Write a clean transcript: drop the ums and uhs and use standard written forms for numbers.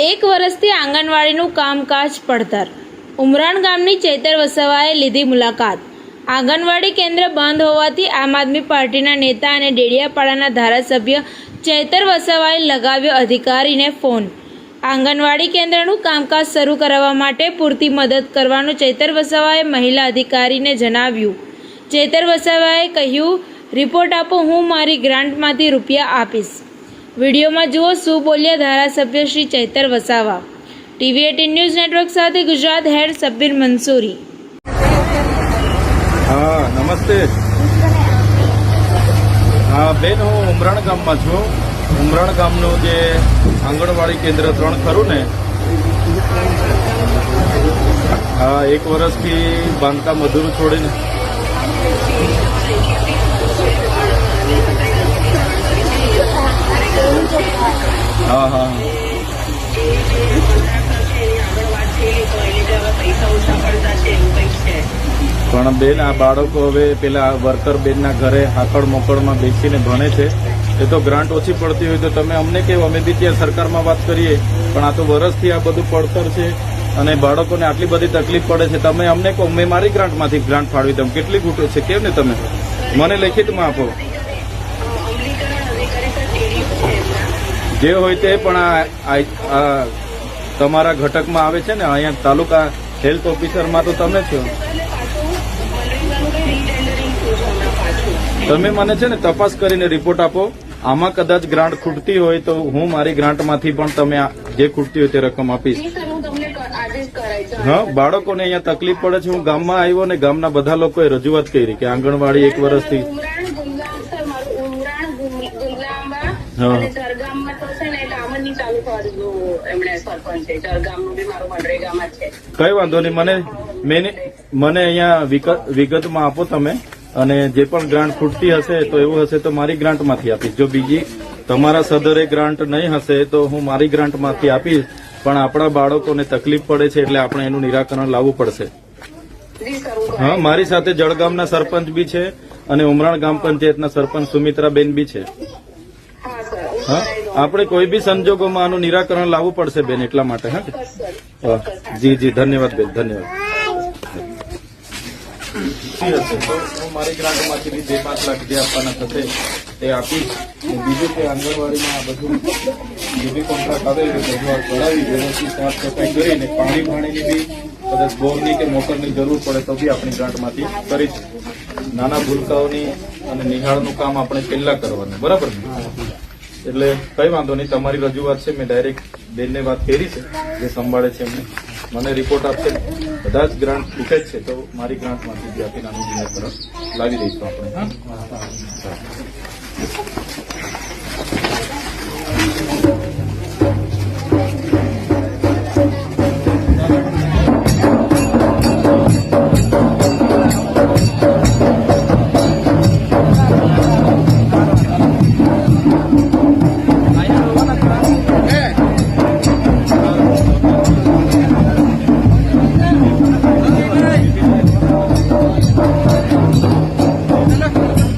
એક વર્ષથી આંગણવાડીનું કામકાજ પડતર. ઉમરાણ ગામની ચૈતર વસાવાએ લીધી મુલાકાત. આંગણવાડી કેન્દ્ર બંધ હોવાથી આમ આદમી પાર્ટીના નેતા અને ડેડિયાપાડાના ધારાસભ્ય ચૈતર વસાવાએ લગાવ્યો અધિકારીને ફોન. આંગણવાડી કેન્દ્રનું કામકાજ શરૂ કરાવવા માટે પૂરતી મદદ કરવાનું ચૈતર વસાવાએ મહિલા અધિકારીને જણાવ્યું. ચૈતર વસાવાએ કહ્યું, રિપોર્ટ આપો, હું મારી ગ્રાન્ટમાંથી રૂપિયા આપીશ. વિડીયોમાં જુઓ શું બોલ્યા ધારાસભ્ય Shri Chaitar Vasava. TV 18 news network સાથે ગુજરાત હેડ સબ્બીર મંસૂરી. હા, નમસ્તે. હા બેન, હું ઉમરાણ ગામમાં છું. ઉમરાણ ગામનું જે આંગણવાડી કેન્દ્ર 3 ખરું ને, હા, 1 વર્ષથી બાંધકામ અધૂરું છોડીને હા હા પણ બેન, આ બાળકો હવે પેલા વર્કર બેનના ઘરે હાકડ મોકળમાં બેસીને ભણે છે. એ તો ગ્રાન્ટ ઓછી પડતી હોય તો તમે અમને કેવું, અમે બી ત્યાં સરકારમાં વાત કરીએ. પણ આ તો વર્ષથી આ બધું પડતર છે અને બાળકોને આટલી બધી તકલીફ પડે છે. તમે અમને કહો, મેં મારી ગ્રાન્ટમાંથી ગ્રાન્ટ ફાળવી, તમે કેટલી ખૂટે છે કેમ ને તમે મને લેખિતમાં આપો જે હોય તે. પણ આ તમારા ઘટકમાં આવે છે ને, અહીંયા તાલુકા હેલ્થ ઓફિસરમાં તો તમે છો. તમે મને છે ને તપાસ કરીને રિપોર્ટ આપો. આમાં કદાચ ગ્રાન્ટ ખૂટતી હોય તો હું મારી ગ્રાન્ટમાંથી પણ તમે જે ખૂટતી હોય તે રકમ આપીશ. હા, બાળકોને અહીંયા તકલીફ પડે છે. હું ગામમાં આવ્યો ને ગામના બધા લોકોએ રજૂઆત કરી કે આંગણવાડી 1 વર્ષથી કઈ વાંધો નહીં. મને અહીંયા વિગતમાં આપો તમે, અને જે પણ ગ્રાન્ટ ખૂટતી હશે તો એવું હશે તો મારી ગ્રાન્ટમાંથી આપીશ. જો બીજી તમારા સદરે ગ્રાન્ટ નહીં હશે તો હું મારી ગ્રાન્ટમાંથી આપીશ. પણ આપણા બાળકોને તકલીફ પડે છે એટલે આપણે એનું નિરાકરણ લાવવું પડશે. હા, મારી સાથે જળગામના સરપંચ બી છે અને ઉમરાણ ગ્રામ પંચાયતના સરપંચ સુમિત્રાબેન બી છે. હા, આપણે કોઈ બી સંજોગોમાં આનું નિરાકરણ લાવવું પડશે બેન, એટલા માટે. હા જી જી, ધન્યવાદ બેન, ધન્યવાદ. તો હું મારી ગ્રાન્ટમાંથી બી 2-5 લાખ જે આપવાના થશે તે આપીશ. બીજું કે આંગણવાડીમાં આ બધું જે બી કોન્ટ્રાક્ટ આવે એ રજૂઆત કરાવી, વ્યવસ્થિત સાફ સફાઈ કરીને પાણીની બી કદાચ બોરની કે મોટરની જરૂર પડે તો બી આપણી ગ્રાન્ટમાંથી કરીશું. નાના ભૂલકાઓની અને નિહાળનું કામ આપણે પહેલા કરવાનું, બરાબર ને? એટલે કઈ વાંધો નહીં, તમારી રજૂઆત છે. મેં ડાયરેક્ટ બેનને વાત કરી છે, જે સંભાળે છે એમને. મને રિપોર્ટ આપશે. કદાચ ગ્રાન્ટ ખૂટે જ છે તો મારી ગ્રાન્ટમાંથી બી આપીને આનું નિરાકરણ લાવી દઈશું આપણે. હા.